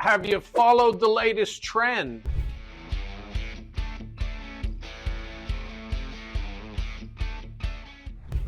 Have you followed the latest trend?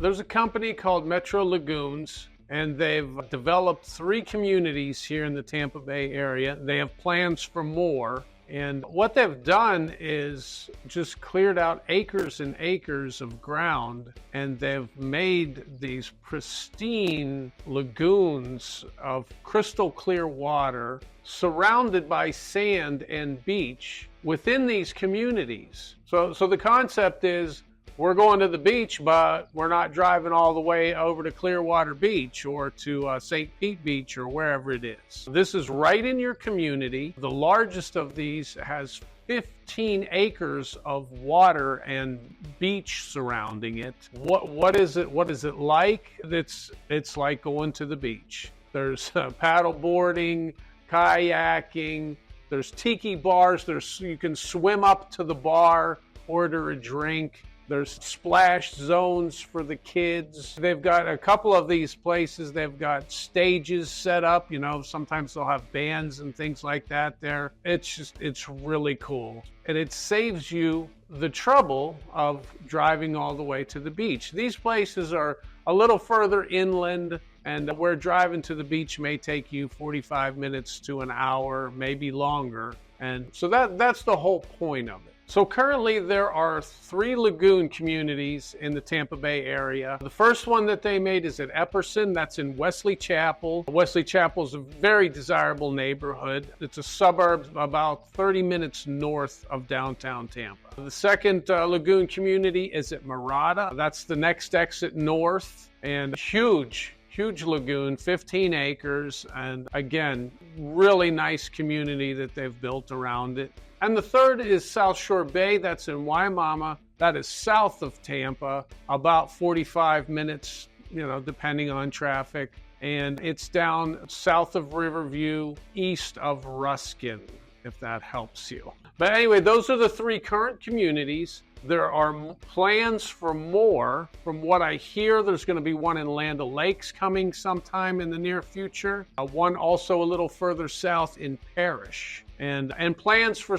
There's a company called Lagoons, and they've developed 3 communities here in the Tampa Bay area. They have plans for more. And what they've done is just cleared out acres and acres of ground, and they've made these pristine lagoons of crystal clear water surrounded by sand and beach within these communities. So the concept is, we're going to the beach, but we're not driving all the way over to Clearwater Beach or to St. Pete Beach or wherever it is. This is right in your community. The largest of these has 15 acres of water and beach surrounding it. What is it? What is it like? It's like going to the beach. There's paddle boarding, kayaking. There's tiki bars. You can swim up to the bar, order a drink. There's splash zones for the kids. They've got a couple of these places. They've got stages set up. Sometimes they'll have bands and things like that there. It's really cool. And it saves you the trouble of driving all the way to the beach. These places are a little further inland, and where driving to the beach may take you 45 minutes to an hour, maybe longer. And so that's the whole point of it. So currently there are 3 lagoon communities in the Tampa Bay area. The first one that they made is at Epperson. That's in Wesley Chapel. Wesley Chapel is a very desirable neighborhood. It's a suburb about 30 minutes north of downtown Tampa. The second lagoon community is at Mirada. That's the next exit north, and huge lagoon, 15 acres, and again, really nice community that they've built around it. And the third is South Shore Bay. That's in Waimama. That is south of Tampa, about 45 minutes, depending on traffic. And it's down south of Riverview, east of Ruskin, if that helps you. But anyway, those are the 3 current communities. There are plans for more. From what I hear, there's going to be one in Land O'Lakes coming sometime in the near future. One also a little further south in Parrish. And plans for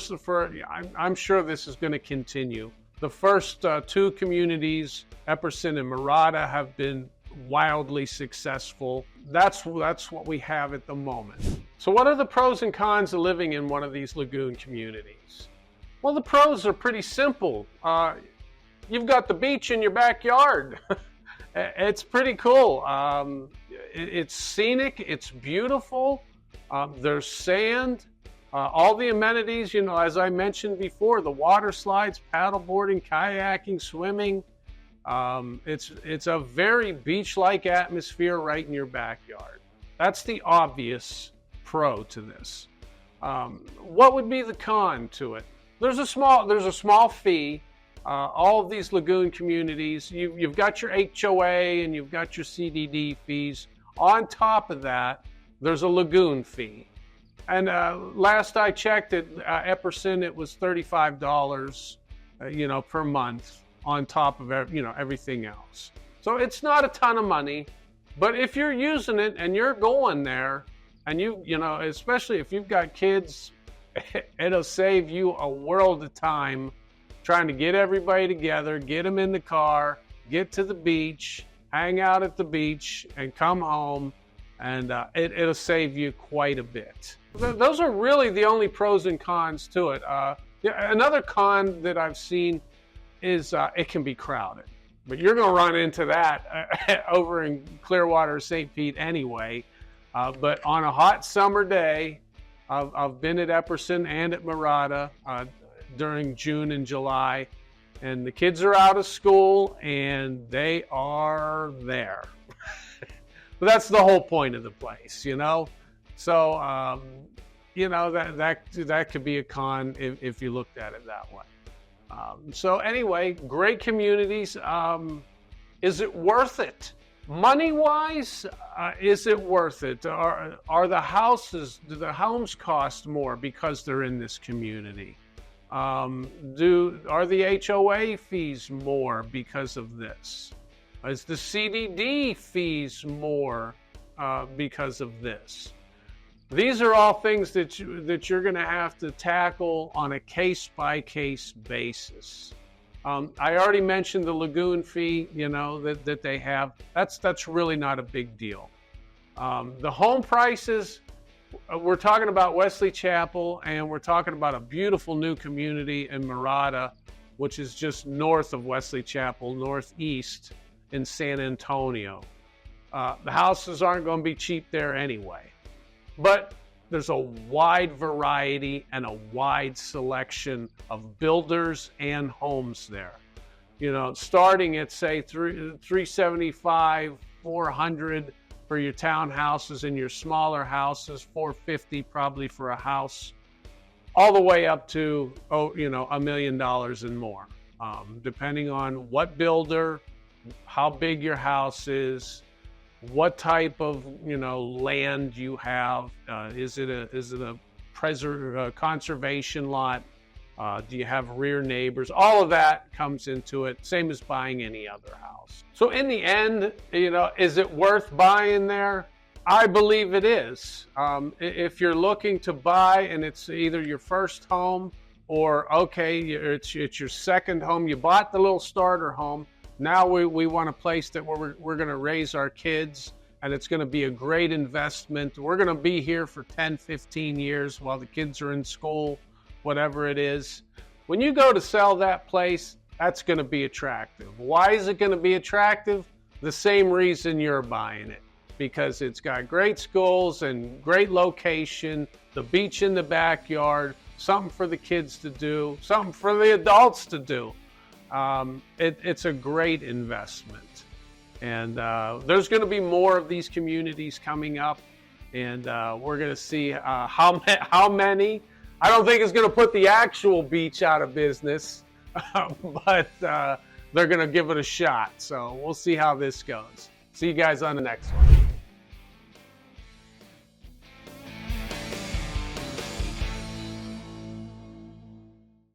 I'm sure this is going to continue. The first 2 communities, Epperson and Mirada, have been wildly successful. That's what we have at the moment. So what are the pros and cons of living in one of these lagoon communities? Well, the pros are pretty simple. You've got the beach in your backyard. It's pretty cool. It's scenic. It's beautiful. There's sand. All the amenities, as I mentioned before, the water slides, paddleboarding, kayaking, swimming. It's a very beach-like atmosphere right in your backyard. That's the obvious pro to this. What would be the con to it? There's a small fee. All of these lagoon communities, you've got your HOA and you've got your CDD fees. On top of that, there's a lagoon fee. And last I checked at Epperson, it was $35, per month on top of everything else. So it's not a ton of money, but if you're using it and you're going there, and especially if you've got kids, it'll save you a world of time trying to get everybody together, get them in the car, get to the beach, hang out at the beach, and come home, and it'll save you quite a bit. Those are really the only pros and cons to it. Another con that I've seen is it can be crowded, but you're going to run into that over in Clearwater, St. Pete anyway. But on a hot summer day, I've been at Epperson and at Mirada during June and July, and the kids are out of school and they are there. But that's the whole point of the place, So, that could be a con if you looked at it that way. So anyway, great communities. Is it worth it? Money-wise, is it worth it? Are the houses, do the homes cost more because they're in this community? Are the HOA fees more because of this? Is the CDD fees more because of this? These are all things that you're going to have to tackle on a case-by-case basis. I already mentioned the Lagoon fee, that they have. That's really not a big deal. The home prices, we're talking about Wesley Chapel, and we're talking about a beautiful new community in Mirada, which is just north of Wesley Chapel, northeast in San Antonio. The houses aren't going to be cheap there anyway. But there's a wide variety and a wide selection of builders and homes there. Starting at, say, $375, $400 for your townhouses and your smaller houses, $450 probably for a house, all the way up to, $1 million and more, depending on what builder, how big your house is, what type of land you have. Is it a conservation lot? Do you have rear neighbors? All of that comes into it, same as buying any other house. So in the end, is it worth buying there? I believe it is. If you're looking to buy and it's either your first home or, it's your second home, you bought the little starter home, now we want a place that we're going to raise our kids, and it's going to be a great investment. We're going to be here for 10, 15 years while the kids are in school, whatever it is. When you go to sell that place, that's going to be attractive. Why is it going to be attractive? The same reason you're buying it, because it's got great schools and great location, the beach in the backyard, something for the kids to do, something for the adults to do. It's a great investment, and there's going to be more of these communities coming up, and we're going to see how many. I don't think it's going to put the actual beach out of business, but they're going to give it a shot. So we'll see how this goes. See you guys on the next one.